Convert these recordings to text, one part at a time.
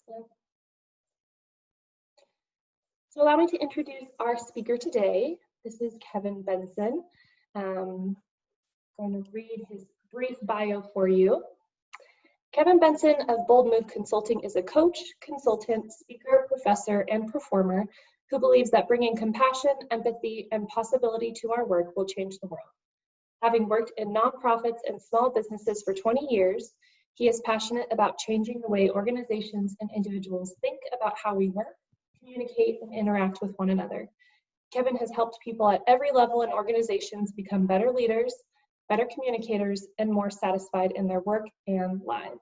So allow me to introduce our speaker today. This is Kevin Benson. I'm going to read his brief bio for you. Kevin Benson of Bold Move Consulting is a coach, consultant, speaker, professor, and performer who believes that bringing compassion, empathy, and possibility to our work will change the world. Having worked in nonprofits and small businesses for 20 years, he is passionate about changing the way organizations and individuals think about how we work, communicate, and interact with one another. Kevin has helped people at every level in organizations become better leaders, better communicators, and more satisfied in their work and lives.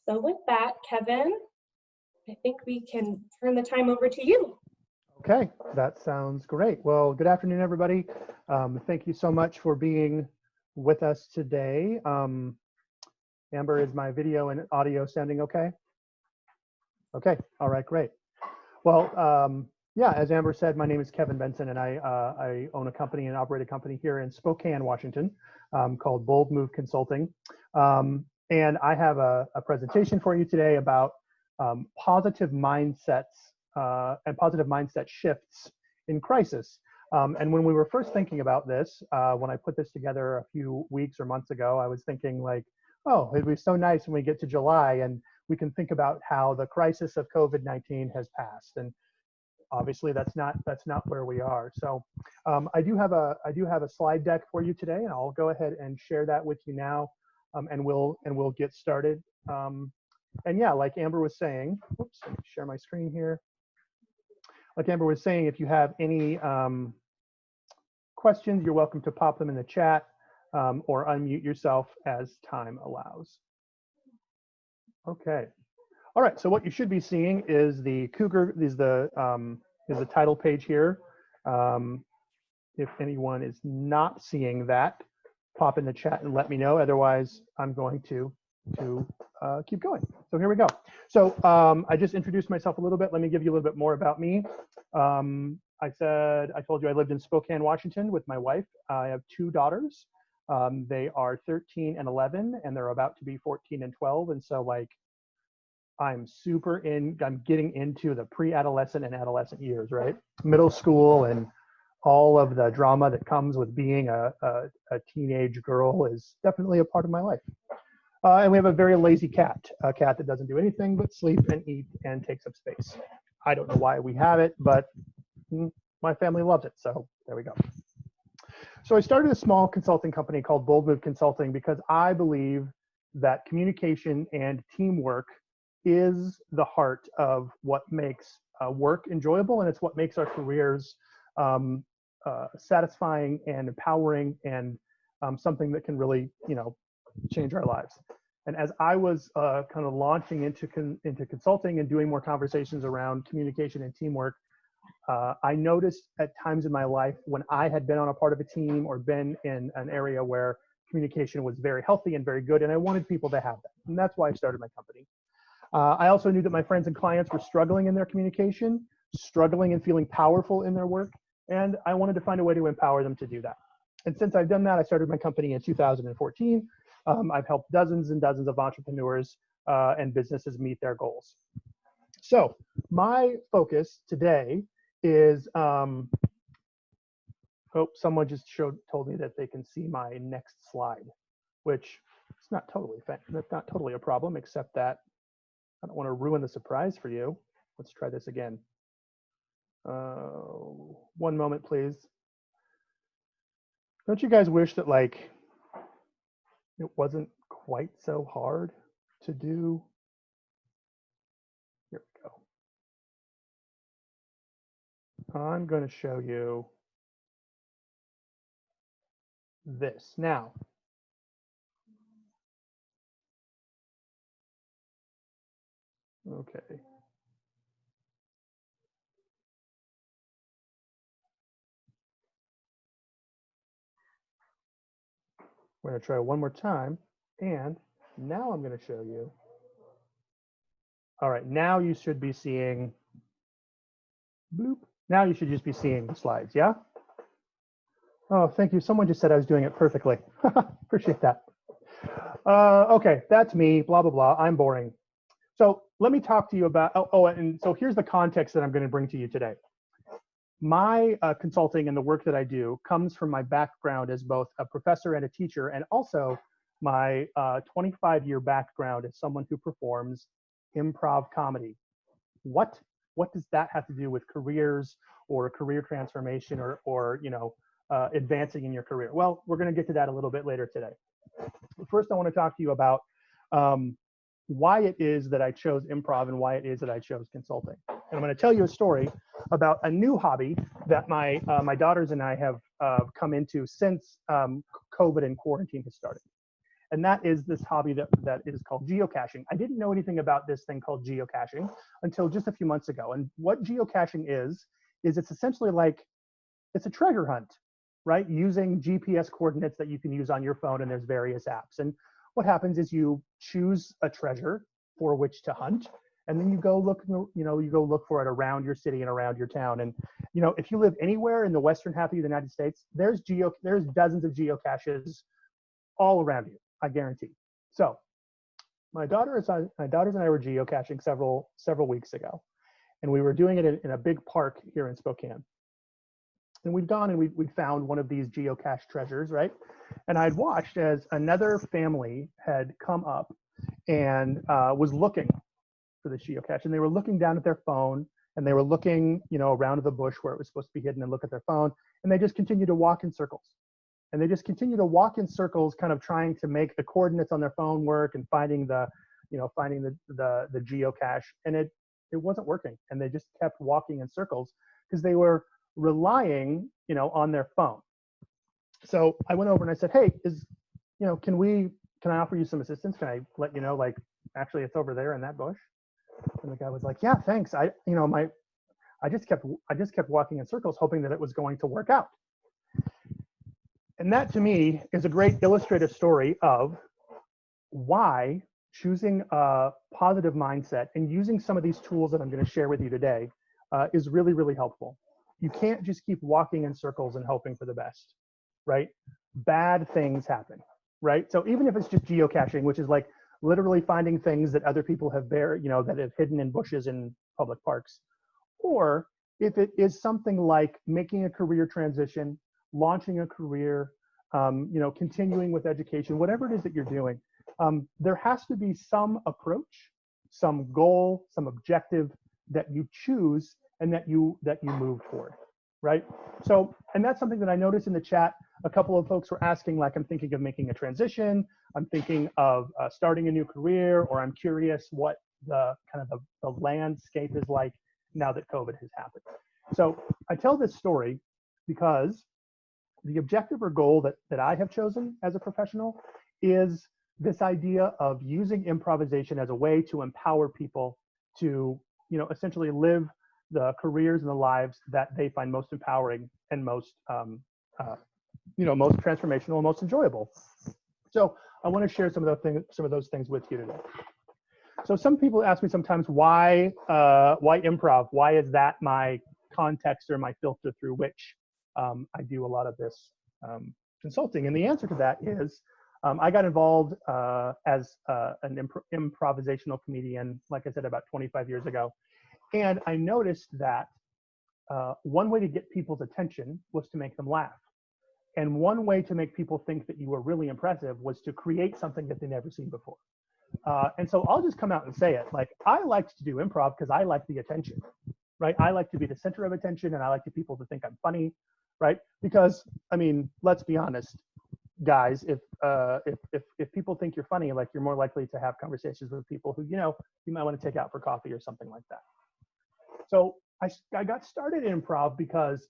So with that, Kevin, I think we can turn the time over to you. Okay, that sounds great. Well, good afternoon, everybody. Thank you so much for being with us today. Amber, is my video and audio sounding okay? Okay, all right, great. Well, yeah, as Amber said, my name is Kevin Benson, and I own a company and operate a company here in Spokane, Washington, called Bold Move Consulting. And I have a presentation for you today about positive mindsets and positive mindset shifts in crisis. And when we were first thinking about this, when I put this together a few weeks or months ago, I was thinking like, oh, it'd be so nice when we get to July and we can think about how the crisis of COVID-19 has passed. And obviously that's not where we are. So I do have a slide deck for you today, and I'll go ahead and share that with you now, and we'll get started. And yeah, like Amber was saying, oops, let me share my screen here. Like Amber was saying, if you have any questions, you're welcome to pop them in the chat or unmute yourself as time allows. Okay. All right. So what you should be seeing is the Cougar. Is the title page here. If anyone is not seeing that, pop in the chat and let me know. Otherwise, I'm going to keep going. So here we go. So I just introduced myself a little bit. Let me give you a little bit more about me. I told you I lived in Spokane, Washington with my wife. I have 2 daughters. They are 13 and 11, and they're about to be 14 and 12. And so like, I'm getting into the pre-adolescent and adolescent years, right? Middle school and all of the drama that comes with being a teenage girl is definitely a part of my life. And we have a very lazy cat, a cat that doesn't do anything but sleep and eat and takes up space. I don't know why we have it, but my family loves it, so there we go. So I started a small consulting company called Bold Move Consulting because I believe that communication and teamwork is the heart of what makes work enjoyable, and it's what makes our careers satisfying and empowering, and something that can really, change our lives. And as I was kind of launching into consulting and doing more conversations around communication and teamwork, I noticed at times in my life when I had been on a part of a team or been in an area where communication was very healthy and very good, and I wanted people to have that. And that's why I started my company. I also knew that my friends and clients were struggling in their communication, struggling and feeling powerful in their work, and I wanted to find a way to empower them to do that. And since I've done that, I started my company in 2014. I've helped dozens and dozens of entrepreneurs and businesses meet their goals. So my focus today is, oh, someone just told me that they can see my next slide, which is not totally a problem, except that I don't want to ruin the surprise for you. Let's try this again. One moment, please. Don't you guys wish that like it wasn't quite so hard to do? Here we go. I'm going to show you this now. Okay. We're going to try one more time, and now I'm going to show you. All right, now you should be seeing, bloop. Now you should just be seeing the slides, yeah? Oh, thank you. Someone just said I was doing it perfectly. Appreciate that. Okay, that's me, blah, blah, blah. I'm boring. So let me talk to you about, and so here's the context that I'm going to bring to you today. My consulting and the work that I do comes from my background as both a professor and a teacher, and also my 25-year background as someone who performs improv comedy. What does that have to do with careers or career transformation or advancing in your career? Well, we're going to get to that a little bit later today. But first, I want to talk to you about why it is that I chose improv and why it is that I chose consulting. And I'm going to tell you a story about a new hobby that my daughters and I have come into since COVID and quarantine has started. And that is this hobby that is called geocaching. I didn't know anything about this thing called geocaching until just a few months ago. And what geocaching is it's essentially like, it's a treasure hunt, right? Using GPS coordinates that you can use on your phone, and there's various apps. And what happens is you choose a treasure for which to hunt, and then you go look, you go look for it around your city and around your town. And if you live anywhere in the western half of the United States, there's dozens of geocaches all around you, I guarantee. So my daughters and I were geocaching several weeks ago, and we were doing it in a big park here in Spokane. And we'd gone and we found one of these geocache treasures, right? And I'd watched as another family had come up and was looking for the geocache, and they were looking down at their phone, and they were looking, around the bush where it was supposed to be hidden, and look at their phone, and they just continued to walk in circles. And they just continue to walk in circles, kind of trying to make the coordinates on their phone work and finding the geocache, and it wasn't working. And they just kept walking in circles because they were relying, on their phone. So I went over and I said, "Hey, can I offer you some assistance? Can I let you know, like, actually it's over there in that bush?" And the guy was like, "Yeah, thanks. I just kept walking in circles, hoping that it was going to work out." And that to me is a great illustrative story of why choosing a positive mindset and using some of these tools that I'm going to share with you today is really, really helpful. You can't just keep walking in circles and hoping for the best, right? Bad things happen, right? So even if it's just geocaching, which is like literally finding things that other people have that have hidden in bushes in public parks, or if it is something like making a career transition, launching a career, continuing with education, whatever it is that you're doing, there has to be some approach, some goal, some objective that you choose and that you move toward, right? So, and that's something that I noticed in the chat. A couple of folks were asking, like, I'm thinking of making a transition, I'm thinking of starting a new career, or I'm curious what the landscape is like now that COVID has happened. So I tell this story because the objective or goal that I have chosen as a professional is this idea of using improvisation as a way to empower people to, essentially live the careers and the lives that they find most empowering and most, most transformational and most enjoyable. So I want to share some of those things with you today. So some people ask me sometimes, why improv? Why is that my context or my filter through which I do a lot of this consulting? And the answer to that is I got involved as an improvisational comedian, like I said, about 25 years ago. And I noticed that one way to get people's attention was to make them laugh. And one way to make people think that you were really impressive was to create something that they'd never seen before. And so I'll just come out and say it. Like, I like to do improv because I like the attention, right? I like to be the center of attention, and I like people to think I'm funny, right? Because, I mean, let's be honest, guys, if people think you're funny, like, you're more likely to have conversations with people who, you might want to take out for coffee or something like that. So I got started in improv because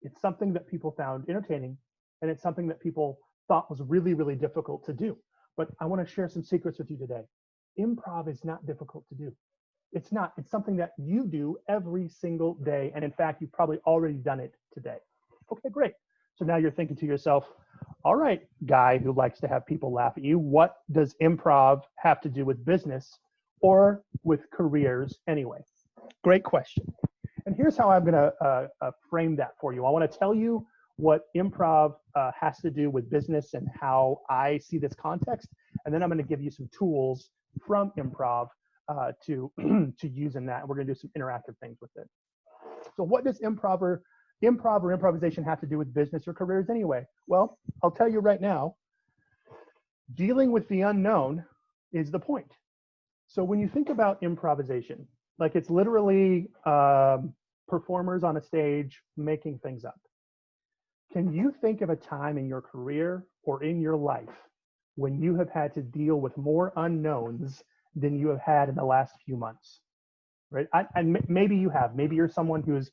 it's something that people found entertaining, and it's something that people thought was really, really difficult to do. But I want to share some secrets with you today. Improv is not difficult to do. It's not. It's something that you do every single day. And in fact, you've probably already done it today. Okay, great. So now you're thinking to yourself, all right, guy who likes to have people laugh at you, what does improv have to do with business or with careers anyway? Great question. And here's how I'm going to frame that for you. I want to tell you what improv has to do with business and how I see this context. And then I'm going to give you some tools from improv to to use in that. We're going to do some interactive things with it. So what does improv or improvisation have to do with business or careers anyway? Well, I'll tell you right now, dealing with the unknown is the point. So when you think about improvisation, like it's literally performers on a stage making things up. Can you think of a time in your career or in your life when you have had to deal with more unknowns than you have had in the last few months? Right? And maybe you have. Maybe you're someone who's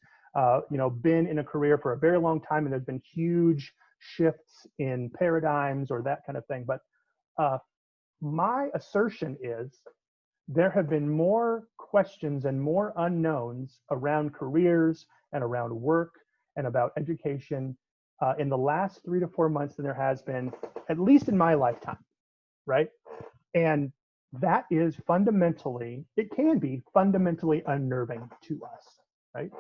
been in a career for a very long time, and there's been huge shifts in paradigms or that kind of thing. But my assertion is there have been more questions and more unknowns around careers and around work and about education in the last 3 to 4 months than there has been, at least in my lifetime, right? And that is fundamentally, it can be fundamentally unnerving to us, right?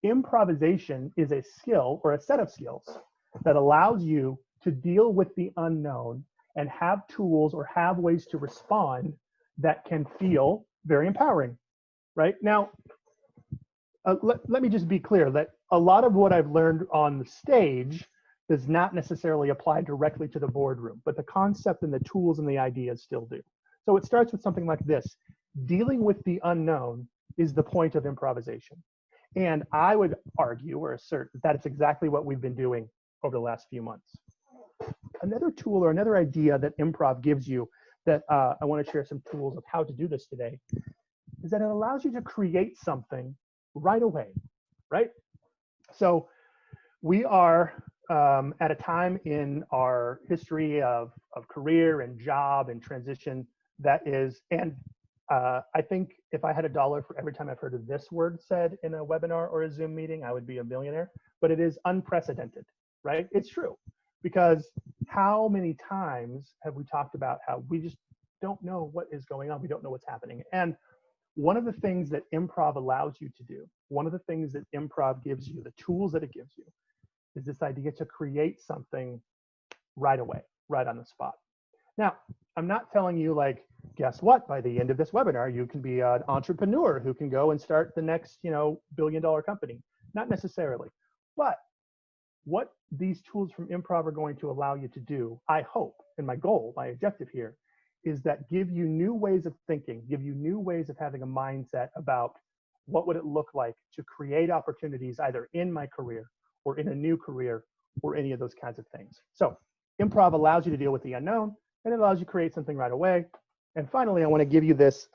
Improvisation is a skill or a set of skills that allows you to deal with the unknown and have tools or have ways to respond that can feel very empowering, right? Now, let me just be clear that a lot of what I've learned on the stage does not necessarily apply directly to the boardroom, but the concept and the tools and the ideas still do. So it starts with something like this. Dealing with the unknown is the point of improvisation. And I would argue or assert that that's exactly what we've been doing over the last few months. Another tool or another idea that improv gives you that I want to share some tools of how to do this today is that it allows you to create something right away, right? So we are at a time in our history of career and job and transition that is, and I think if I had $1 for every time I've heard of this word said in a webinar or a Zoom meeting, I would be a millionaire, but it is unprecedented, right? It's true, because how many times have we talked about how we just don't know what is going on? We don't know what's happening. And one of the things that improv allows you to do, one of the things that improv gives you, the tools that it gives you, is this idea to create something right away, right on the spot. Now, I'm not telling you like, guess what? By the end of this webinar, you can be an entrepreneur who can go and start the next, billion-dollar company. Not necessarily. But what these tools from improv are going to allow you to do, I hope, and my goal, my objective here, is that give you new ways of thinking, give you new ways of having a mindset about what would it look like to create opportunities either in my career or in a new career or any of those kinds of things. So improv allows you to deal with the unknown, and it allows you to create something right away. And finally, I want to give you this,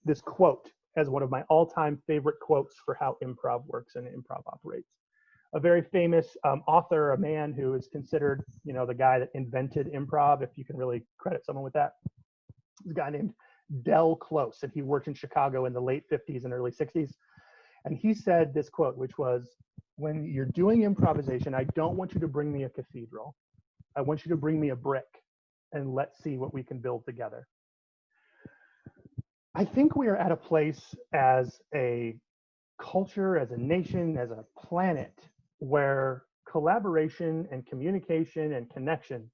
this quote as one of my all-time favorite quotes for how improv works and improv operates. A very famous author, a man who is considered, the guy that invented improv, if you can really credit someone with that. This guy named Del Close, and he worked in Chicago in the late 50s and early 60s. And he said this quote, which was, when you're doing improvisation, I don't want you to bring me a cathedral. I want you to bring me a brick, and let's see what we can build together. I think we are at a place as a culture, as a nation, as a planet, where collaboration and communication and connection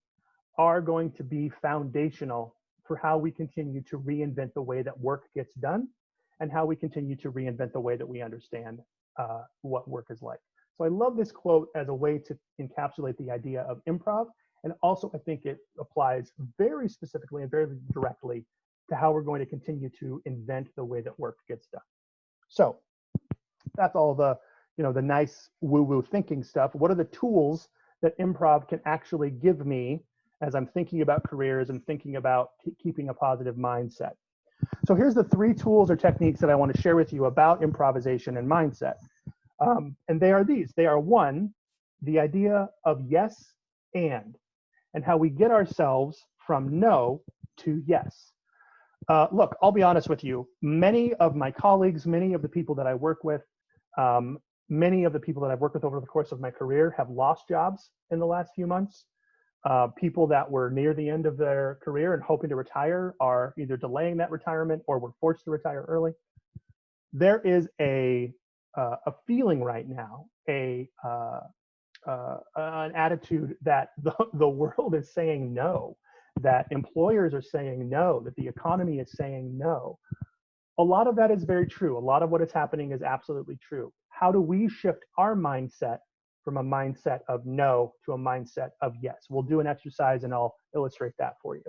are going to be foundational for how we continue to reinvent the way that work gets done and how we continue to reinvent the way that we understand what work is like. So I love this quote as a way to encapsulate the idea of improv. And also, I think it applies very specifically and very directly to how we're going to continue to invent the way that work gets done. So that's all the, the nice woo-woo thinking stuff. What are the tools that improv can actually give me as I'm thinking about careers and thinking about keeping a positive mindset? So here's the 3 tools or techniques that I want to share with you about improvisation and mindset. And they are these. They are, 1, the idea of yes and how we get ourselves from no to yes. Look, I'll be honest with you. Many of my colleagues, many of the people that I work with, many of the people that I've worked with over the course of my career have lost jobs in the last few months. People that were near the end of their career and hoping to retire are either delaying that retirement or were forced to retire early. There is a feeling right now, an attitude that the world is saying no, that employers are saying no, that the economy is saying no. a lot of that is very true. A lot of what is happening is absolutely true. How do we shift our mindset from a mindset of no to a mindset of yes? We'll do an exercise and I'll illustrate that for you.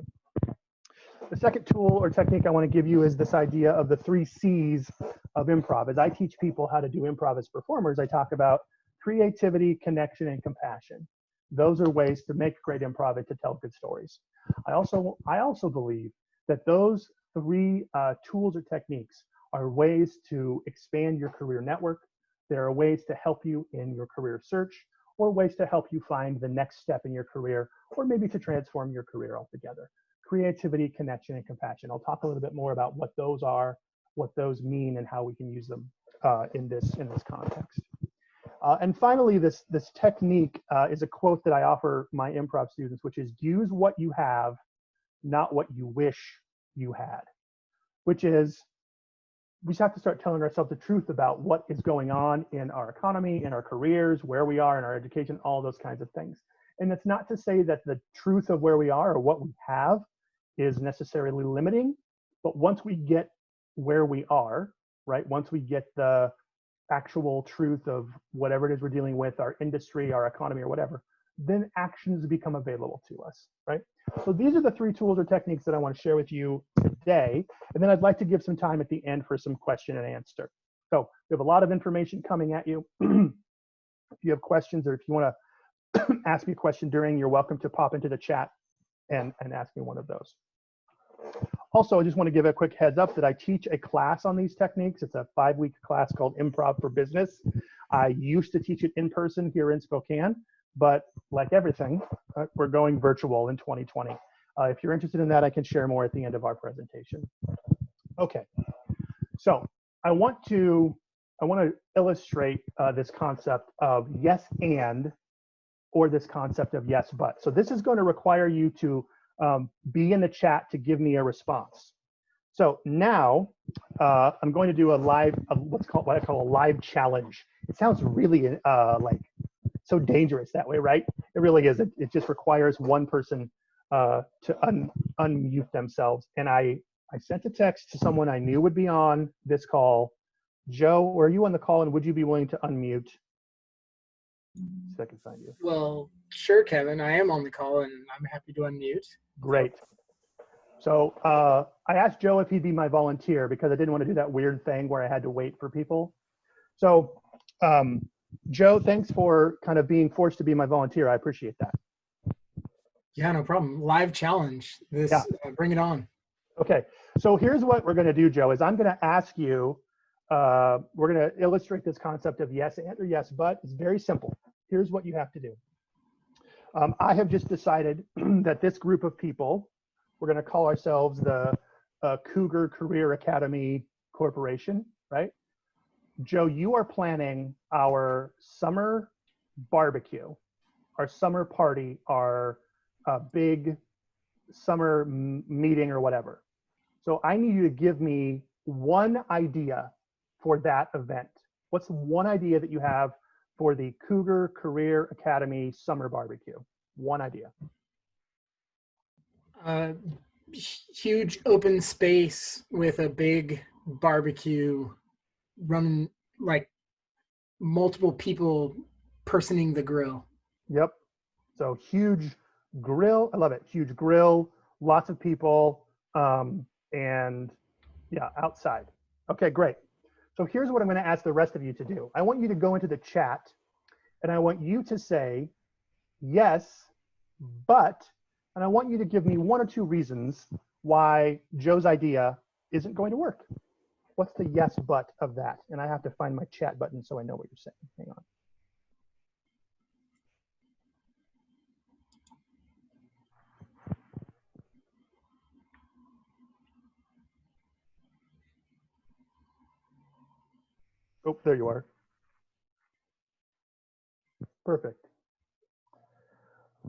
The second tool or technique I want to give you is this idea of the 3 C's of improv. As I teach people how to do improv as performers, I talk about creativity, connection, and compassion. Those are ways to make great improv and to tell good stories. I also believe that those 3 tools or techniques are ways to expand your career network. There are ways to help you in your career search, or ways to help you find the next step in your career, or maybe to transform your career altogether. Creativity, connection, and compassion. I'll talk a little bit more about what those are, what those mean, and how we can use them in this context. And finally, this technique is a quote that I offer my improv students, which is use what you have, not what you wish you had, which is we just have to start telling ourselves the truth about what is going on in our economy, in our careers, where we are in our education, all those kinds of things. And it's not to say that the truth of where we are or what we have is necessarily limiting, but once we get where we are, right, once we get the actual truth of whatever it is we're dealing with, our industry, our economy, or whatever, then actions become available to us, right? So these are the 3 tools or techniques that I want to share with you today. And then I'd like to give some time at the end for some question and answer. So we have a lot of information coming at you. If you have questions, or if you want to ask me a question during, you're welcome to pop into the chat and ask me one of those. Also, I just want to give a quick heads up that I teach a class on these techniques. It's a 5-week class called Improv for Business. I used to teach it in person here in Spokane, but like everything, we're going virtual in 2020. If you're interested in that, I can share more at the end of our presentation. Okay, so I want to illustrate this concept of yes and, or this concept of yes but. So this is going to require you to be in the chat to give me a response. So now I'm going to do a live, what I call a live challenge. It sounds really like so dangerous that way, right? It really is. It just requires one person to unmute themselves. And I sent a text to someone I knew would be on this call. Joe, are you on the call, and would you be willing to unmute? So I can find you. Well, sure, Kevin. I am on the call, and I'm happy to unmute. Great. So I asked Joe if he'd be my volunteer because I didn't want to do that weird thing where I had to wait for people. So Joe, thanks for kind of being forced to be my volunteer. I appreciate that. Yeah, no problem. Live challenge. This, bring it on. Okay. So here's what we're going to do, Joe, is I'm going to ask you, we're going to illustrate this concept of yes and or yes but. It's very simple. Here's what you have to do. I have just decided that this group of people, we're going to call ourselves the Cougar Career Academy Corporation, right? Joe, you are planning our summer barbecue, our summer party, our big summer meeting or whatever. So I need you to give me one idea for that event. What's one idea that you have for the Cougar Career Academy summer barbecue? One idea. Huge open space with a big barbecue, running like multiple people personing the grill. Yep. So huge grill. I love it. Huge grill, lots of people, and yeah, outside. Okay, great. So here's what I'm going to ask the rest of you to do. I want you to go into the chat and I want you to say yes, but, and I want you to give me 1 or 2 reasons why Joe's idea isn't going to work. What's the yes, but of that? And I have to find my chat button so I know what you're saying. Hang on. Oh, there you are. Perfect.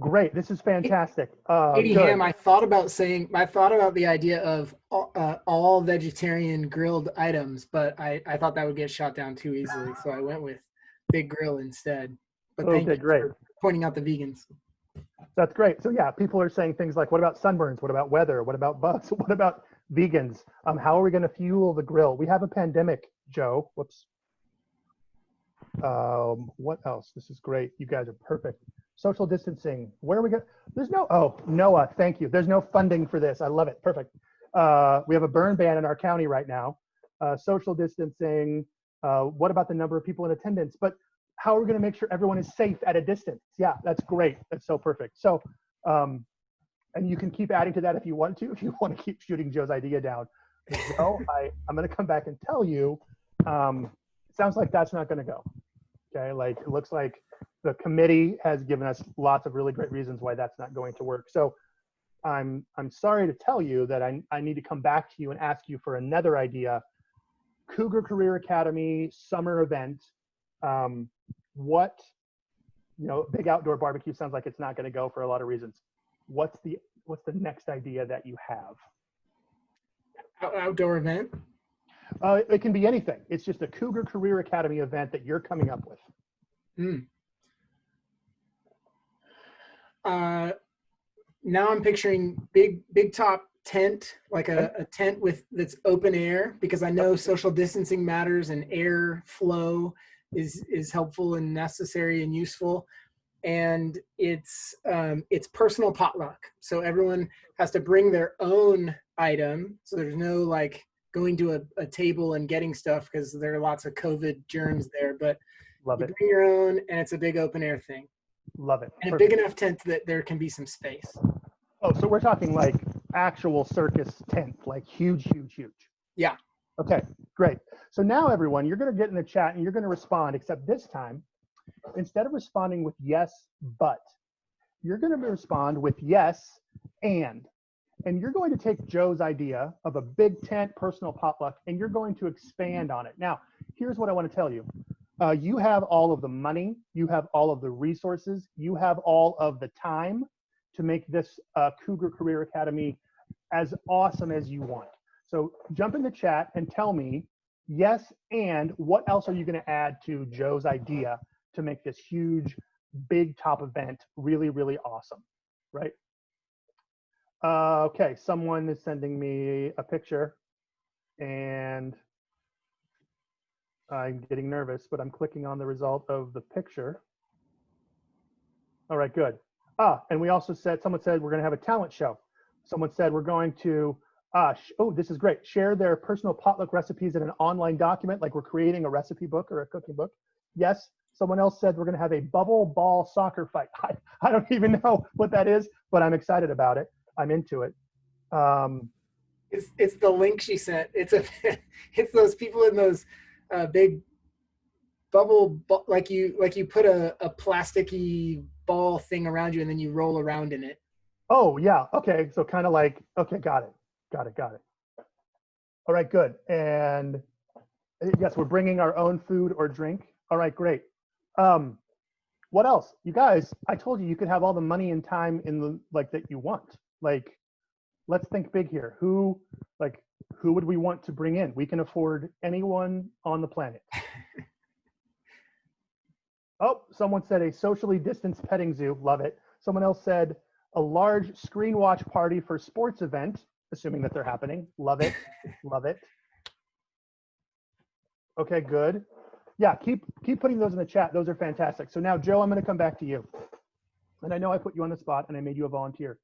Great. This is fantastic. Ham, I thought about the idea of all vegetarian grilled items, but I thought that would get shot down too easily. So I went with big grill instead. But thank you for pointing out the vegans. That's great. So yeah, people are saying things like, what about sunburns? What about weather? What about bugs? What about Vegans. How are we going to fuel the grill? We have a pandemic, Joe. Whoops. What else? This is great. You guys are perfect. Social distancing. Where are we going? There's no, oh, Noah, thank you. There's no funding for this. I love it. Perfect. We have a burn ban in our county right now. Social distancing. What about the number of people in attendance? But how are we going to make sure everyone is safe at a distance? Yeah, that's great. That's so perfect. So, and you can keep adding to that if you want to keep shooting Joe's idea down. So I'm going to come back and tell you, it sounds like that's not going to go. Okay, like it looks like the committee has given us lots of really great reasons why that's not going to work. So I'm sorry to tell you that I need to come back to you and ask you for another idea. Cougar Career Academy summer event. What, big outdoor barbecue sounds like it's not going to go for a lot of reasons. What's the next idea that you have? Outdoor event? It can be anything. It's just a Cougar Career Academy event that you're coming up with. Now I'm picturing big top tent, like a tent that's open air, because I know social distancing matters and air flow is helpful and necessary and useful. And it's personal potluck. So everyone has to bring their own item. So there's no like going to a table and getting stuff, because there are lots of COVID germs there, but Love you it. bring your own, and it's a big open air thing. Love it. And Perfect. a big enough tent that there can be some space. Oh, so we're talking like actual circus tent, like huge. Yeah. Okay, great. So now everyone, you're going to get in the chat and you're going to respond, except this time, instead of responding with yes, but, you're going to respond with yes, and you're going to take Joe's idea of a big tent personal potluck and you're going to expand on it. Now, here's what I want to tell you. You have all of the money, you have all of the resources, you have all of the time to make this Cougar Career Academy as awesome as you want. So jump in the chat and tell me, yes, and what else are you going to add to Joe's idea to make this huge, big top event really, really awesome, right? Okay, someone is sending me a picture and I'm getting nervous, but I'm clicking on the result of the picture. All right, good. And we also said, someone said we're going to have a talent show. Someone said we're going to, oh, this is great. Share their personal potluck recipes in an online document, like we're creating a recipe book or a cooking book. Yes. Someone else said we're going to have a bubble ball soccer fight. I don't even know what that is, but I'm excited about it. I'm into it. It's the link she sent. It's those people in those big bubble, like you put a plasticky ball thing around you and then you roll around in it. Oh yeah. Okay. So kind of like, okay, got it. All right, good. And yes, we're bringing our own food or drink. All right, great. What else? You guys, I told you could have all the money and time in the that you want. Like, let's think big here. Who would we want to bring in? We can afford anyone on the planet. Oh, someone said a socially distanced petting zoo. Love it. Someone else said a large screen watch party for sports event, assuming that they're happening. Love it. Love it. Okay, good. Yeah, keep putting those in the chat. Those are fantastic. So now, Joe, I'm going to come back to you. And I know I put you on the spot and I made you a volunteer,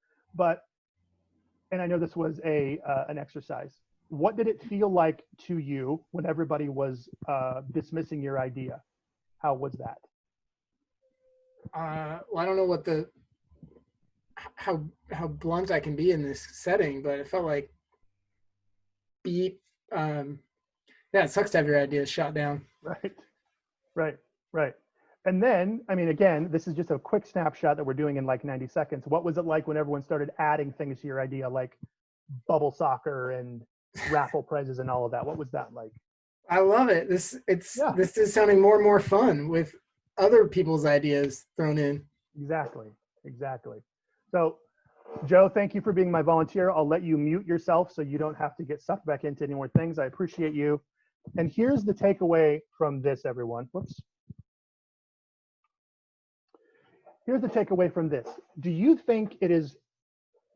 and I know this was an exercise. What did it feel like to you when everybody was dismissing your idea? How was that? Well, I don't know how blunt I can be in this setting, but it felt like beat. Yeah, it sucks to have your ideas shot down. Right. And then, I mean, again, this is just a quick snapshot that we're doing in like 90 seconds. What was it like when everyone started adding things to your idea, like bubble soccer and raffle prizes and all of that? What was that like? I love it. This is sounding more and more fun with other people's ideas thrown in. Exactly. So, Joe, thank you for being my volunteer. I'll let you mute yourself so you don't have to get sucked back into any more things. I appreciate you. And here's the takeaway from this, everyone. Whoops. Here's the takeaway from this. Do you think it is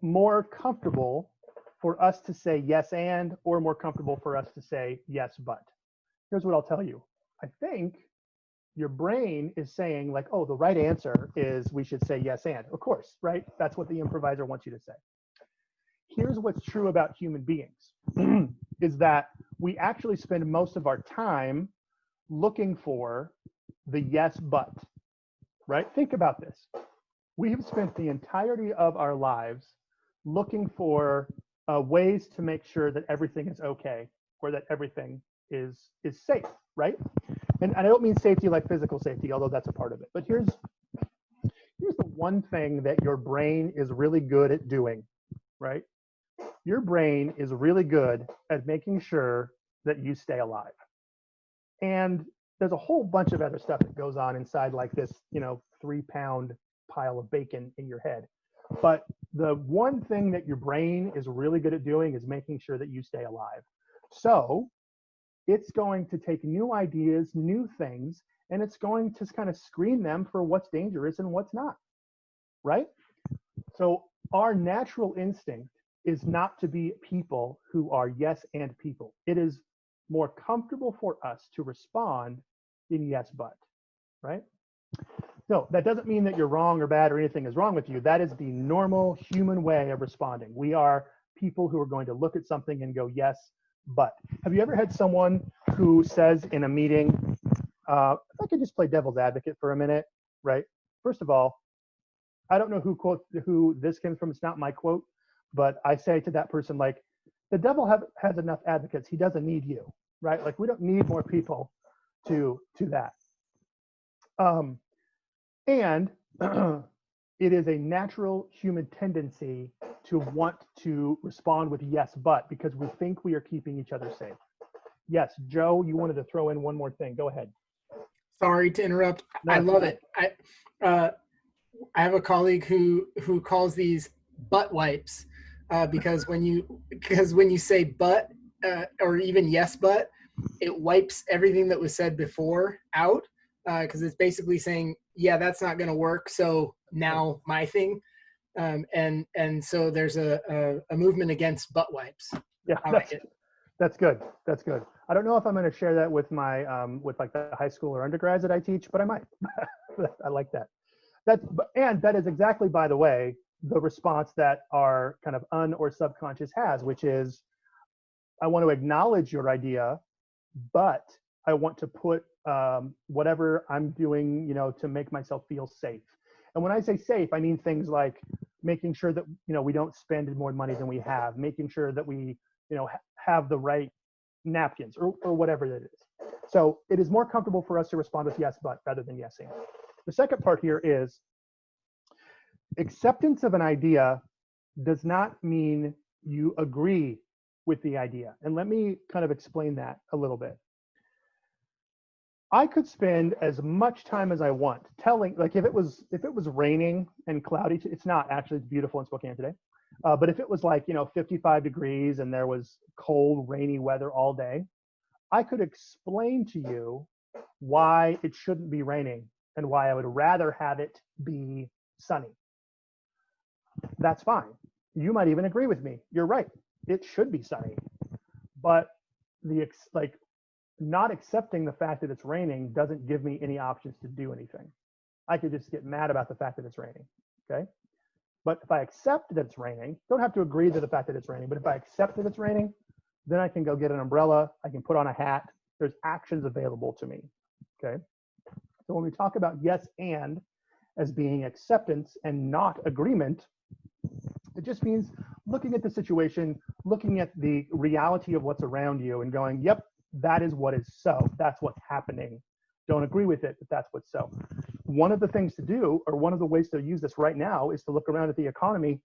more comfortable for us to say yes and, or more comfortable for us to say yes but. Here's what I'll tell you. I think your brain is saying like, oh, the right answer is we should say yes and. Of course, right? That's what the improviser wants you to say. Here's what's true about human beings is that we actually spend most of our time looking for the yes but, right? Think about this. We have spent the entirety of our lives looking for ways to make sure that everything is okay or that everything is safe, right? And I don't mean safety like physical safety, although that's a part of it. But here's the one thing that your brain is really good at doing, right? Your brain is really good at making sure that you stay alive. And there's a whole bunch of other stuff that goes on inside like this, 3-pound pile of bacon in your head. But the one thing that your brain is really good at doing is making sure that you stay alive. So it's going to take new ideas, new things, and it's going to kind of screen them for what's dangerous and what's not, right? So our natural instinct is not to be people who are yes and people. It is more comfortable for us to respond in yes but, right? No, that doesn't mean that you're wrong or bad or anything is wrong with you. That is the normal human way of responding. We are people who are going to look at something and go yes, but. Have you ever had someone who says in a meeting, if I could just play devil's advocate for a minute, right? First of all, I don't know who this came from. It's not my quote, but I say to that person, like, the devil has enough advocates. He doesn't need you, right? Like, we don't need more people to that. And it is a natural human tendency to want to respond with yes, but, because we think we are keeping each other safe. Yes, Joe, you wanted to throw in one more thing. Go ahead. Sorry to interrupt. No, I love it. I have a colleague who calls these butt wipes because when you say but or even yes but, it wipes everything that was said before out because it's basically saying, yeah, that's not going to work. So now my thing. And so there's a movement against butt wipes. Yeah, I like it. That's good. That's good. I don't know if I'm going to share that with my with like the high school or undergrads that I teach, but I might. I like that. And that is exactly, by the way, the response that our kind of or subconscious has, which is, I want to acknowledge your idea, but I want to put whatever I'm doing, to make myself feel safe. And when I say safe, I mean things like making sure that, we don't spend more money than we have, making sure that we, have the right napkins or whatever it is. So it is more comfortable for us to respond with yes, but rather than yes, and. The second part here is acceptance of an idea does not mean you agree with the idea. And let me kind of explain that a little bit. I could spend as much time as I want telling, like if it was raining and cloudy, it's not actually, it's beautiful in Spokane today. But if it was like, 55 degrees and there was cold, rainy weather all day, I could explain to you why it shouldn't be raining and why I would rather have it be sunny. That's fine. You might even agree with me. You're right. It should be sunny. But not accepting the fact that it's raining doesn't give me any options to do anything. I could just get mad about the fact that it's raining. Okay. But if I accept that it's raining, don't have to agree to the fact that it's raining, but if I accept that it's raining, then I can go get an umbrella. I can put on a hat. There's actions available to me. Okay. So when we talk about yes and as being acceptance and not agreement, it just means looking at the situation, looking at the reality of what's around you and going, yep, that is what is so. That's what's happening. Don't agree with it, but that's what's so. One of the things to do, or one of the ways to use this right now, is to look around at the economy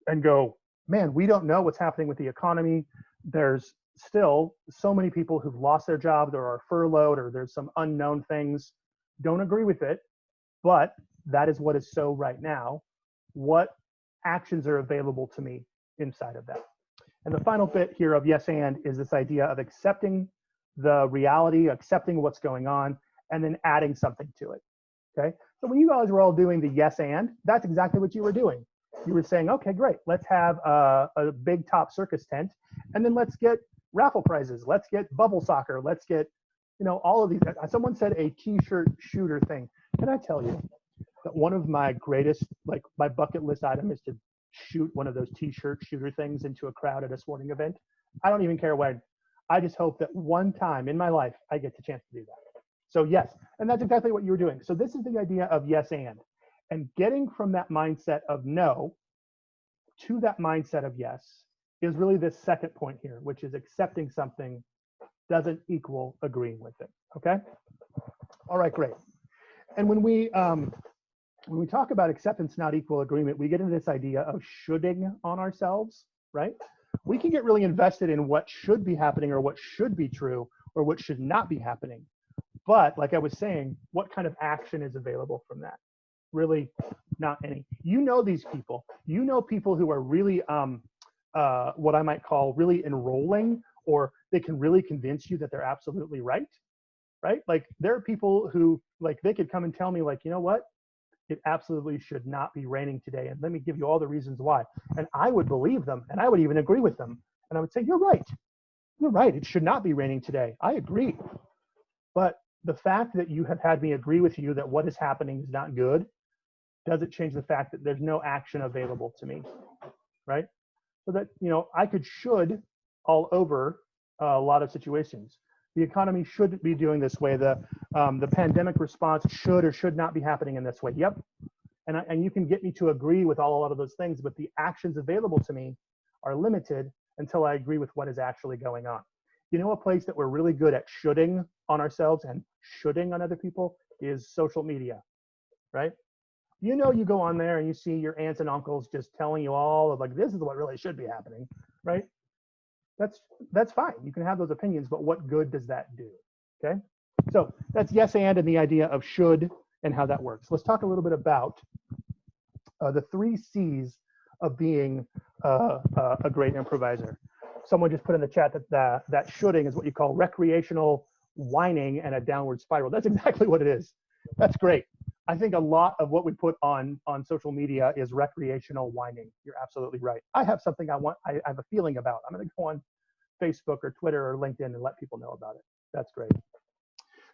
and go, man, we don't know what's happening with the economy. There's still so many people who've lost their jobs or are furloughed, or there's some unknown things. Don't agree with it, but that is what is so right now. What actions are available to me inside of that? And the final bit here of yes and is this idea of accepting the reality, accepting what's going on, and then adding something to it. Okay. So when you guys were all doing the yes and, that's exactly what you were doing. You were saying, okay, great, let's have a big top circus tent, and then let's get raffle prizes, let's get bubble soccer, let's get, all of these. Someone said a t-shirt shooter thing. Can I tell you that one of my greatest, like my bucket list item is to shoot one of those t-shirt shooter things into a crowd at a sporting event? I don't even care when. I just hope that one time in my life I get the chance to do that. So yes, and that's exactly what you were doing. So this is the idea of yes and getting from that mindset of no to that mindset of yes is really this second point here, which is accepting something doesn't equal agreeing with it. Okay. All right, great. And when we talk about acceptance not equal agreement, we get into this idea of shoulding on ourselves, right? We can get really invested in what should be happening or what should be true or what should not be happening. But like I was saying, what kind of action is available from that? Really not any. These people. People who are really what I might call really enrolling, or they can really convince you that they're absolutely right? Like there are people who, like, they could come and tell me, like, you know what? It absolutely should not be raining today. And let me give you all the reasons why. And I would believe them, and I would even agree with them. And I would say, you're right. You're right. It should not be raining today. I agree. But the fact that you have had me agree with you that what is happening is not good doesn't change the fact that there's no action available to me, right? So that, I could should all over a lot of situations. The economy shouldn't be doing this way. The pandemic response should or should not be happening in this way. Yep. And you can get me to agree with a lot of those things, but the actions available to me are limited until I agree with what is actually going on. A place that we're really good at shoulding on ourselves and shoulding on other people is social media, right? You go on there and you see your aunts and uncles just telling you all of, like, this is what really should be happening, right? That's fine. You can have those opinions, but what good does that do? Okay. So that's yes and the idea of should and how that works. Let's talk a little bit about the 3 C's of being a great improviser. Someone just put in the chat that shoulding is what you call recreational whining and a downward spiral. That's exactly what it is. That's great. I think a lot of what we put on social media is recreational whining. You're absolutely right. I have something I have a feeling about. I'm going to go on Facebook or Twitter or LinkedIn and let people know about it. That's great.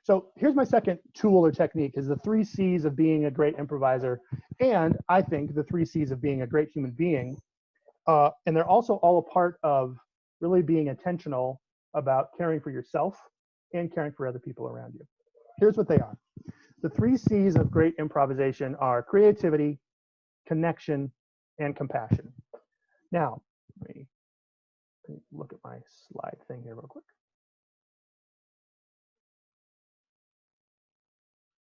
So here's my second tool or technique is the 3 C's of being a great improviser. And I think the 3 C's of being a great human being. And they're also all a part of really being intentional about caring for yourself and caring for other people around you. Here's what they are. The 3 C's of great improvisation are creativity, connection, and compassion. Now, let me look at my slide thing here real quick.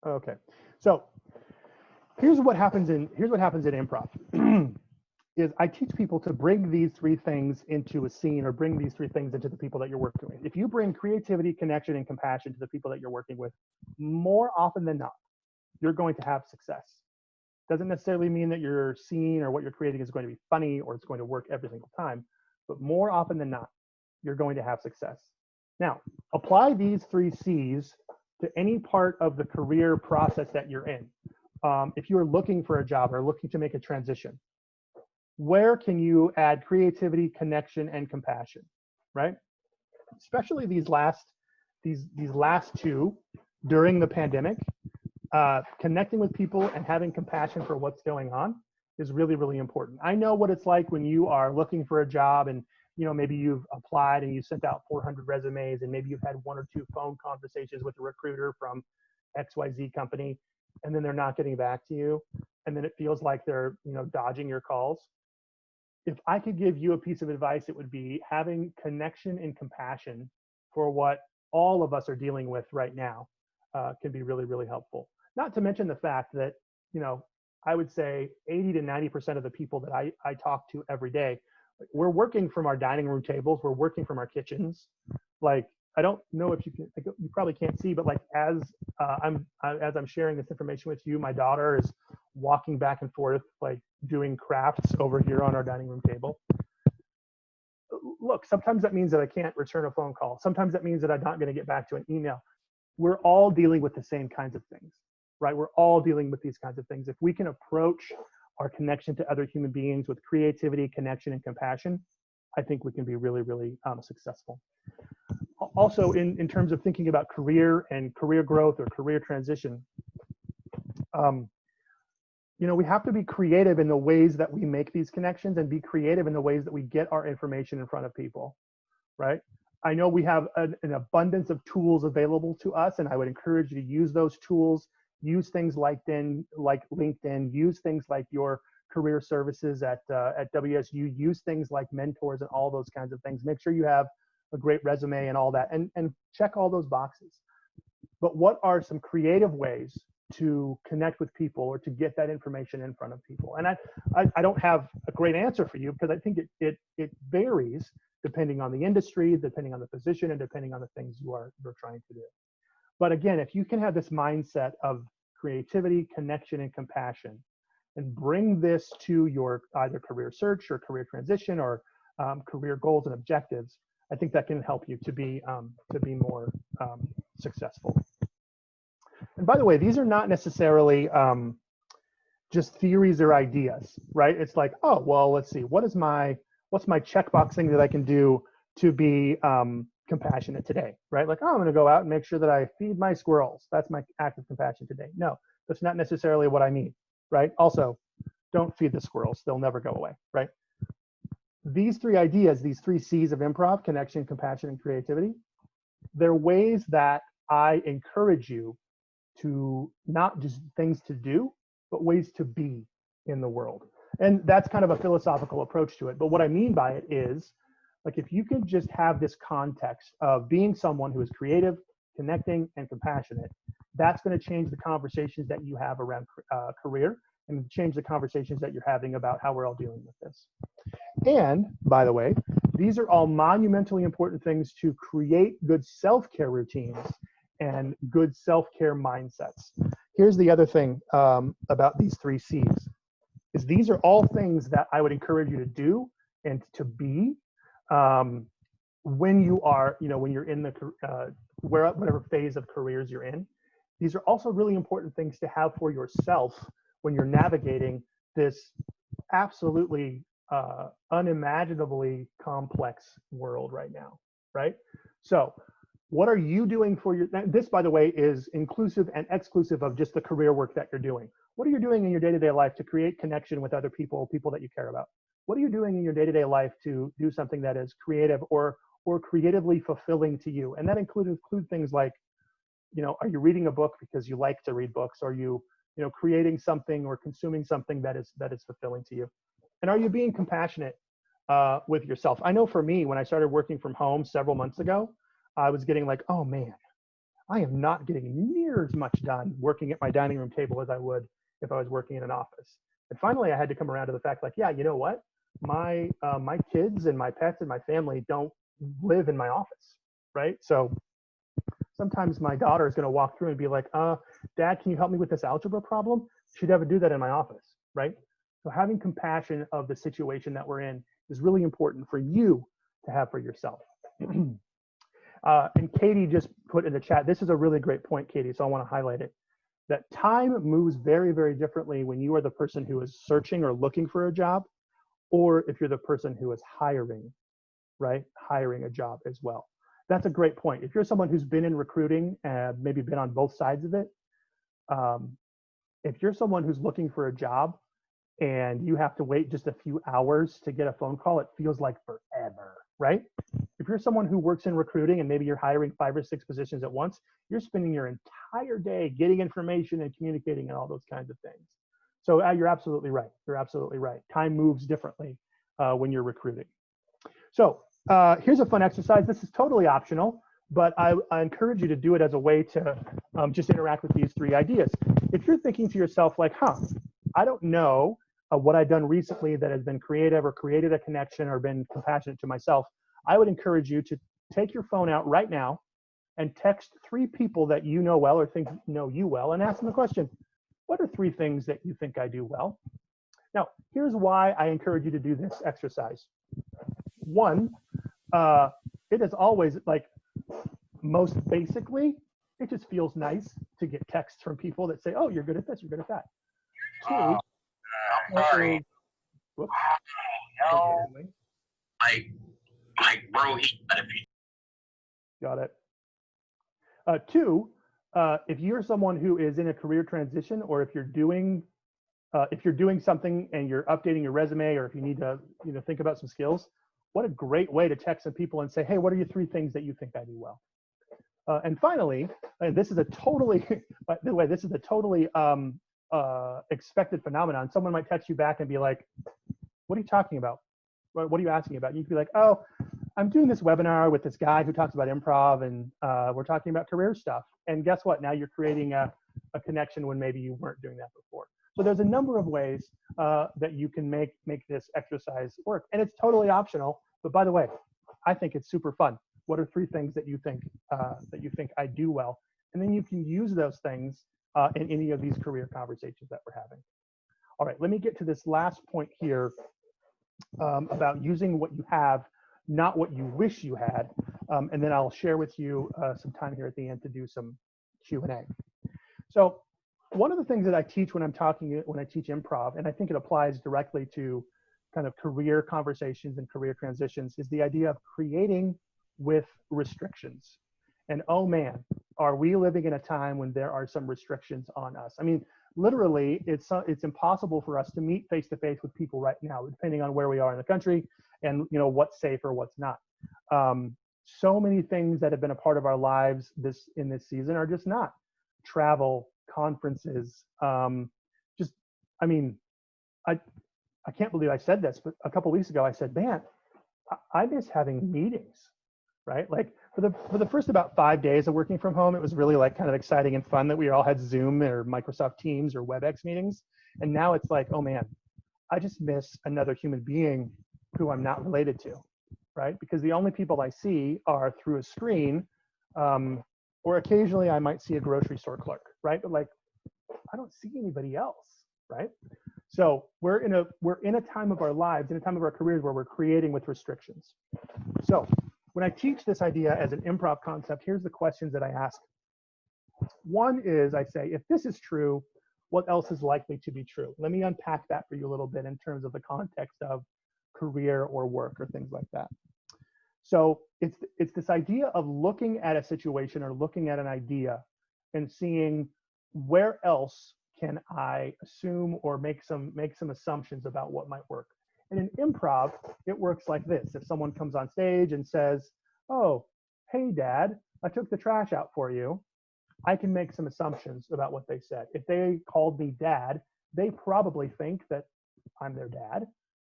Okay, so here's what happens in improv. Is I teach people to bring these 3 things into a scene or bring these 3 things into the people that you're working with. If you bring creativity, connection, and compassion to the people that you're working with, more often than not, you're going to have success. Doesn't necessarily mean that your scene or what you're creating is going to be funny or it's going to work every single time, but more often than not, you're going to have success. Now, apply these 3 C's to any part of the career process that you're in. If you're looking for a job or looking to make a transition, where can you add creativity, connection, and compassion, right? Especially these last 2 during the pandemic, connecting with people and having compassion for what's going on is really, really important. I know what it's like when you are looking for a job and maybe you've applied and you sent out 400 resumes and maybe you've had 1 or 2 phone conversations with a recruiter from XYZ company, and then they're not getting back to you, and then it feels like they're dodging your calls. If I could give you a piece of advice, it would be having connection and compassion for what all of us are dealing with right now can be really, really helpful. Not to mention the fact that, I would say 80 to 90% of the people that I talk to every day, we're working from our dining room tables, we're working from our kitchens. Like, I don't know if you probably can't see, but like as I'm sharing this information with you, my daughter is walking back and forth, like doing crafts over here on our dining room table. Look, sometimes that means that I can't return a phone call. Sometimes that means that I'm not going to get back to an email. We're all dealing with the same kinds of things, right? We're all dealing with these kinds of things. If we can approach our connection to other human beings with creativity, connection, and compassion, I think we can be really, really successful. Also, in terms of thinking about career and career growth or career transition, you know, we have to be creative in the ways that we make these connections and be creative in the ways that we get our information in front of people, right? I know we have an abundance of tools available to us, and I would encourage you to use those tools. Use things like LinkedIn, use things like your career services at WSU, use things like mentors and all those kinds of things. Make sure you have a great resume and all that, and check all those boxes. But what are some creative ways to connect with people or to get that information in front of people? And I don't have a great answer for you, because I think it varies depending on the industry, depending on the position, and depending on the things you're trying to do. But again, if you can have this mindset of creativity, connection, and compassion, and bring this to your either career search or career transition or career goals and objectives, I think that can help you to be more successful. And by the way, these are not necessarily just theories or ideas, right? It's like, oh, well, let's see, what's my checkbox thing that I can do to be compassionate today, right? Like, oh, I'm going to go out and make sure that I feed my squirrels. That's my act of compassion today. No, that's not necessarily what I mean, right? Also, don't feed the squirrels. They'll never go away, right? These three ideas, these three C's of improv: connection, compassion, and creativity, they're ways that I encourage you to not just things to do, but ways to be in the world. And that's kind of a philosophical approach to it. But what I mean by it is, like, if you can just have this context of being someone who is creative, connecting, and compassionate, that's going to change the conversations that you have around career, and change the conversations that you're having about how we're all dealing with this. And by the way, these are all monumentally important things to create good self-care routines and good self-care mindsets. Here's the other thing about these three C's, is these are all things that I would encourage you to do and to be when you are, when you're in the whatever phase of careers you're in. These are also really important things to have for yourself when you're navigating this absolutely unimaginably complex world right now, right? So what are you doing for your, this, by the way, is inclusive and exclusive of just the career work that you're doing. What are you doing in your day-to-day life to create connection with other people that you care about? What are you doing in your day-to-day life to do something that is creative or creatively fulfilling to you? And that include things like, are you reading a book because you like to read books? Are you, creating something or consuming something that is fulfilling to you? And are you being compassionate with yourself? I know for me, when I started working from home several months ago, I was getting like, oh man, I am not getting near as much done working at my dining room table as I would if I was working in an office. And finally, I had to come around to the fact, like, yeah, you know what? My kids and my pets and my family don't live in my office, right? So sometimes my daughter is going to walk through and be like, Dad, can you help me with this algebra problem? She'd never do that in my office, right? So having compassion of the situation that we're in is really important for you to have for yourself. And Katie just put in the chat, this is a really great point, Katie, so I want to highlight it, that time moves very, very differently when you are the person who is searching or looking for a job, or if you're the person who is hiring, right? Hiring a job as well. That's a great point. If you're someone who's been in recruiting and maybe been on both sides of it, if you're someone who's looking for a job and you have to wait just a few hours to get a phone call, it feels like forever, right? If you're someone who works in recruiting and maybe you're hiring 5 or 6 positions at once, you're spending your entire day getting information and communicating and all those kinds of things. So you're absolutely right. You're absolutely right. Time moves differently when you're recruiting. So here's a fun exercise. This is totally optional, but I encourage you to do it as a way to just interact with these 3 ideas. If you're thinking to yourself like, I don't know what I've done recently that has been creative or created a connection or been compassionate to myself, I would encourage you to take your phone out right now and text 3 people that you know well or think know you well and ask them the question, what are 3 things that you think I do well? Now, here's why I encourage you to do this exercise. 1, it is always, like, most basically, it just feels nice to get texts from people that say, oh, you're good at this, you're good at that. 2, I'm sorry. Whoops. No, Okay, like, bro, he got a few. got it. Two, if you're someone who is in a career transition, or if you're doing something and you're updating your resume, or if you need to, think about some skills, what a great way to text some people and say, hey, what are your 3 things that you think I do well? And finally, and this is a totally, by the way, this is a totally expected phenomenon. Someone might text you back and be like, what are you talking about? What are you asking about? You can be like, oh, I'm doing this webinar with this guy who talks about improv, and we're talking about career stuff. And guess what? Now you're creating a connection when maybe you weren't doing that before. So there's a number of ways that you can make this exercise work, and it's totally optional. But by the way, I think it's super fun. What are 3 things that you think I do well? And then you can use those things in any of these career conversations that we're having. All right, let me get to this last point here about using what you have, not what you wish you had, and then I'll share with you some time here at the end to do some Q&A. So one of the things that I teach when I teach improv, and I think it applies directly to kind of career conversations and career transitions, is the idea of creating with restrictions. And oh man, are we living in a time when there are some restrictions on us? I mean, literally, it's impossible for us to meet face to face with people right now, depending on where we are in the country and what's safe or what's not. So many things that have been a part of our lives in this season are just not. Travel, conferences, I mean, I can't believe I said this, but a couple weeks ago I said, man, I miss having meetings, right? Like for the first about 5 days of working from home, it was really like kind of exciting and fun that we all had Zoom or Microsoft Teams or WebEx meetings. And now it's like, oh man, I just miss another human being who I'm not related to, right? Because the only people I see are through a screen, or occasionally I might see a grocery store clerk, right? But like, I don't see anybody else, right? So we're in a time of our lives, in a time of our careers where we're creating with restrictions. So when I teach this idea as an improv concept, here's the questions that I ask. One is, I say, if this is true, what else is likely to be true? Let me unpack that for you a little bit in terms of the context of career or work or things like that. So it's this idea of looking at a situation or looking at an idea and seeing where else can I assume or make some assumptions about what might work. And in improv, it works like this. If someone comes on stage and says, oh, hey, Dad, I took the trash out for you, I can make some assumptions about what they said. If they called me Dad, they probably think that I'm their dad.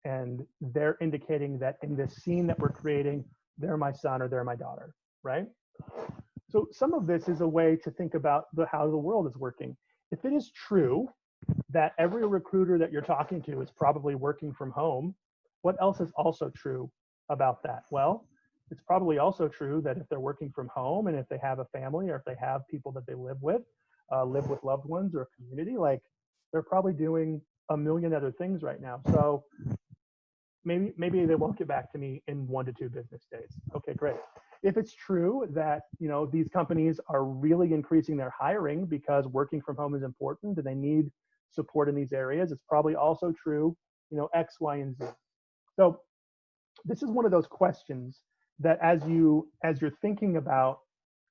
And they're indicating that in this scene that we're creating, they're my son or they're my daughter, right? So some of this is a way to think about how the world is working. If it is true that every recruiter that you're talking to is probably working from home, what else is also true about that? Well, it's probably also true that if they're working from home and if they have a family or if they have people that they live with loved ones or a community, like they're probably doing a million other things right now. So maybe they won't get back to me in 1 to 2 business days. Okay, great. If it's true that these companies are really increasing their hiring because working from home is important and they need support in these areas, it's probably also true, X, Y, and Z. So this is one of those questions that as you're thinking about,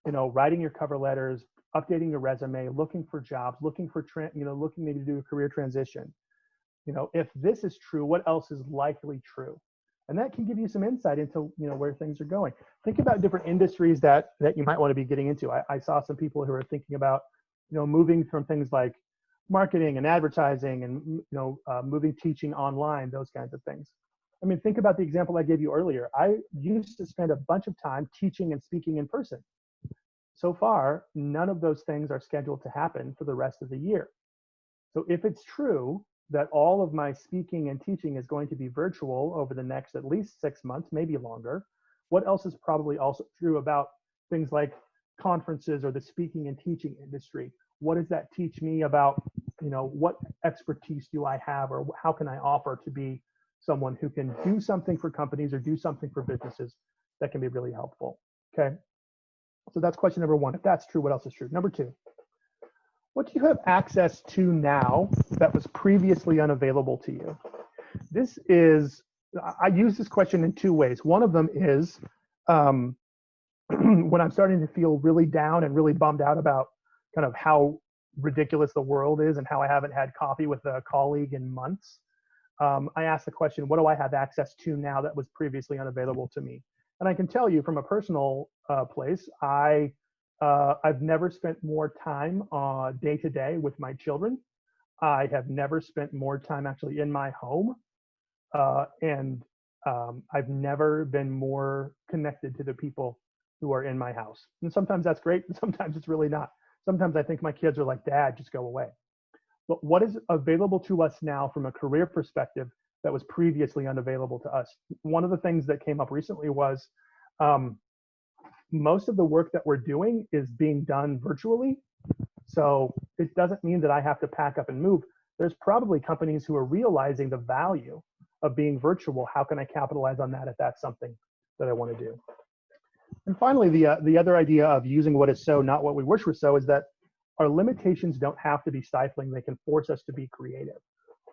writing your cover letters, updating your resume, looking for jobs, looking maybe to do a career transition, if this is true, what else is likely true? And that can give you some insight into where things are going. Think about different industries that you might want to be getting into. I saw some people who are thinking about moving from things like marketing and advertising and moving teaching online, those kinds of things. I mean, think about the example I gave you earlier. I used to spend a bunch of time teaching and speaking in person. So far, none of those things are scheduled to happen for the rest of the year. So if it's true that all of my speaking and teaching is going to be virtual over the next at least 6 months, maybe longer, what else is probably also true about things like conferences or the speaking and teaching industry? What does that teach me about, what expertise do I have, or how can I offer to be someone who can do something for companies or do something for businesses that can be really helpful? Okay. So that's question number 1. If that's true, what else is true? Number 2, What do you have access to now that was previously unavailable to you? This is, I use this question in two ways. One of them is when I'm starting to feel really down and really bummed out about kind of how ridiculous the world is and how I haven't had coffee with a colleague in months. I ask the question, what do I have access to now that was previously unavailable to me? And I can tell you from a personal place, I've never spent more time day to day with my children. I have never spent more time actually in my home. And I've never been more connected to the people who are in my house. And sometimes that's great, and sometimes it's really not. Sometimes I think my kids are like, Dad, just go away. But what is available to us now from a career perspective that was previously unavailable to us? One of the things that came up recently was most of the work that we're doing is being done virtually. So it doesn't mean that I have to pack up and move. There's probably companies who are realizing the value of being virtual. How can I capitalize on that if that's something that I want to do? And finally, the other idea of using what is so, not what we wish were so, is that our limitations don't have to be stifling. They can force us to be creative.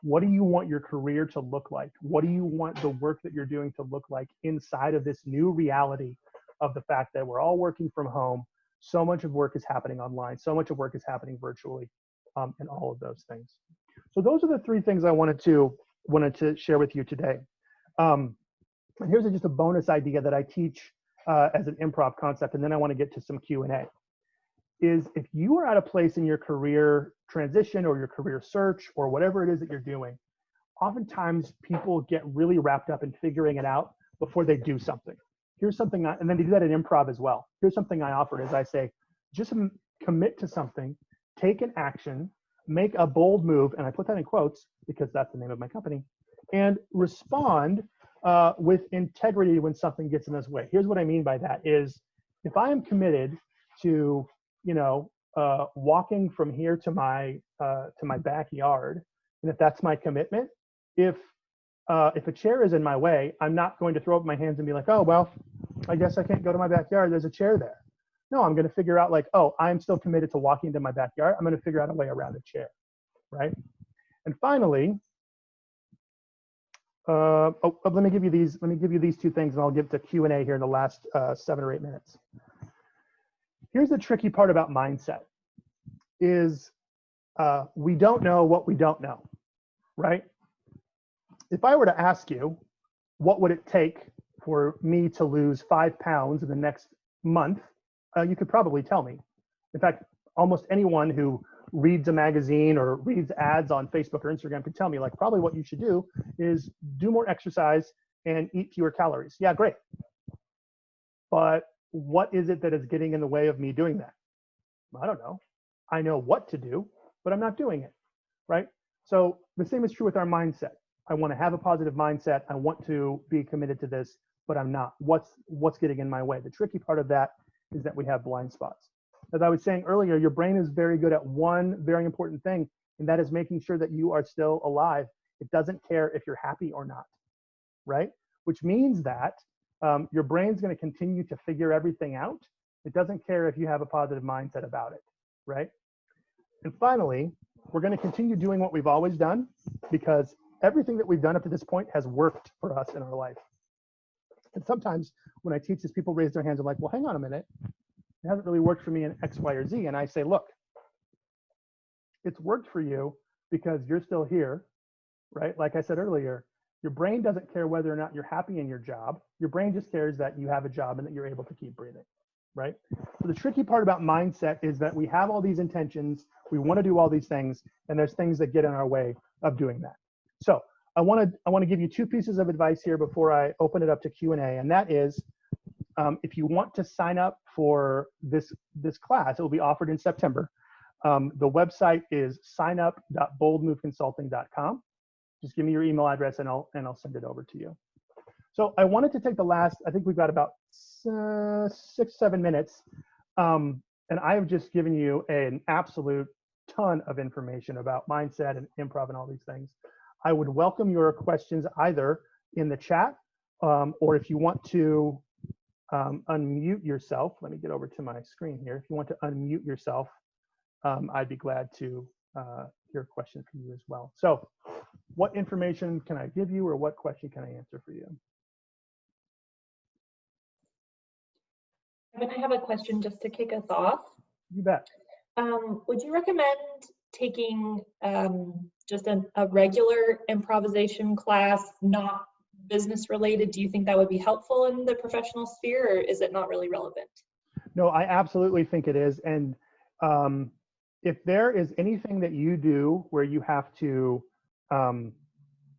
What do you want your career to look like? What do you want the work that you're doing to look like inside of this new reality of the fact that we're all working from home? So much of work is happening online. So much of work is happening virtually, and all of those things. So those are the three things I wanted to share with you today. And here's just a bonus idea that I teach as an improv concept, and then I want to get to some Q&A. Is if you are at a place in your career transition or your career search or whatever it is that you're doing, oftentimes people get really wrapped up in figuring it out before they do something. Here's something, and then they do that in improv as well. Here's something I offered is I say, just commit to something, take an action, make a bold move, and I put that in quotes because that's the name of my company, and respond with integrity when something gets in this way. Here's what I mean by that is if I am committed to, walking from here to my backyard, and if that's my commitment, if a chair is in my way, I'm not going to throw up my hands and be like, oh, well, I guess I can't go to my backyard. There's a chair there. No, I'm going to figure out like, oh, I'm still committed to walking to my backyard. I'm going to figure out a way around a chair, right? And finally, let me give you these. Let me give you these two things, and I'll get to Q&A here in the last 7 or 8 minutes. Here's the tricky part about mindset: is we don't know what we don't know, right? If I were to ask you, what would it take for me to lose 5 pounds in the next month? You could probably tell me. In fact, almost anyone who reads a magazine or reads ads on Facebook or Instagram could tell me, like, probably what you should do is do more exercise and eat fewer calories. Yeah, great. But what is it that is getting in the way of me doing that? I don't know. I know what to do, but I'm not doing it, right? So the same is true with our mindset. I want to have a positive mindset. I want to be committed to this, but I'm not. What's getting in my way? The tricky part of that is that we have blind spots. As I was saying earlier, your brain is very good at one very important thing, and that is making sure that you are still alive. It doesn't care if you're happy or not, right? Which means that your brain's going to continue to figure everything out. It doesn't care if you have a positive mindset about it, right? And finally, we're going to continue doing what we've always done because everything that we've done up to this point has worked for us in our life. And sometimes when I teach this, people raise their hands and like, well, hang on a minute. It hasn't really worked for me in X, Y, or Z. And I say, look, it's worked for you because you're still here, right? Like I said earlier, your brain doesn't care whether or not you're happy in your job. Your brain just cares that you have a job and that you're able to keep breathing, right? So the tricky part about mindset is that we have all these intentions, we want to do all these things, and there's things that get in our way of doing that. So I want to give you 2 pieces of advice here before I open it up to Q&A, and that is, if you want to sign up for this class, it will be offered in September. The website is signup.boldmoveconsulting.com. Just give me your email address and I'll send it over to you. So I wanted to take the last, I think we've got about 6-7 minutes, and I have just given you an absolute ton of information about mindset and improv and all these things. I would welcome your questions either in the chat or if you want to unmute yourself. Let me get over to my screen here. If you want to unmute yourself I'd be glad to hear a question from you as well. So what information can I give you, or what question can I answer for you? Kevin, I have a question just to kick us off. You bet. Would you recommend taking just a regular improvisation class, not business related? Do you think that would be helpful in the professional sphere, or is it not really relevant? No, I absolutely think it is. And if there is anything that you do where you have to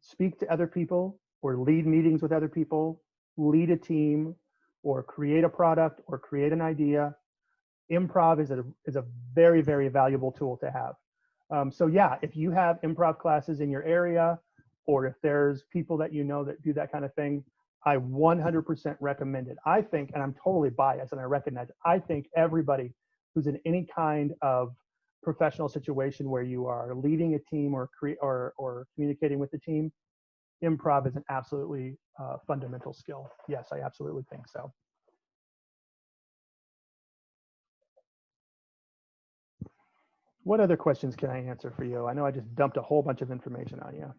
speak to other people, or lead meetings with other people, lead a team, or create a product, or create an idea, improv is a very, very valuable tool to have. So yeah, if you have improv classes in your area, or if there's people that you know that do that kind of thing, I 100% recommend it. I think, and I'm totally biased and I recognize it, I think everybody who's in any kind of professional situation where you are leading a team or communicating with the team, improv is an absolutely fundamental skill. Yes, I absolutely think so. What other questions can I answer for you? I know I just dumped a whole bunch of information on you.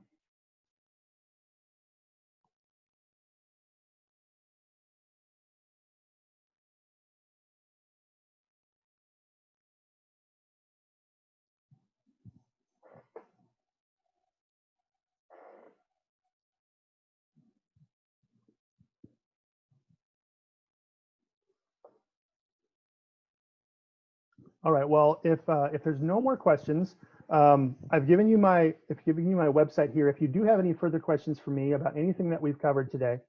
All right. Well, if there's no more questions, I've given you my website here. If you do have any further questions for me about anything that we've covered today,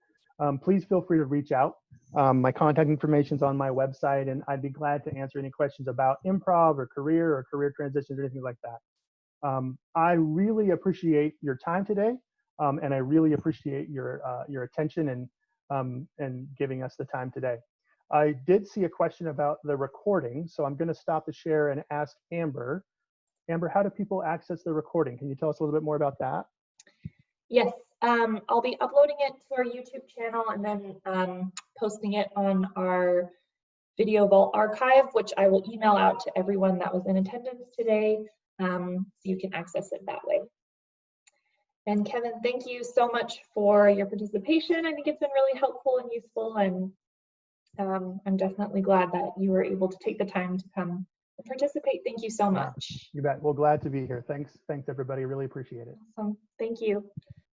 please feel free to reach out. My contact information is on my website, and I'd be glad to answer any questions about improv or career transitions or anything like that. I really appreciate your time today, and I really appreciate your attention and giving us the time today. I did see a question about the recording, so I'm going to stop the share and ask Amber. Amber, how do people access the recording? Can you tell us a little bit more about that? Yes, I'll be uploading it to our YouTube channel and then posting it on our Video Vault archive, which I will email out to everyone that was in attendance today, so you can access it that way. And Kevin, thank you so much for your participation. I think it's been really helpful and useful, and I'm definitely glad that you were able to take the time to come and participate. Thank you so much. You bet. Well, glad to be here. Thanks everybody. Really appreciate it. Awesome. Thank you.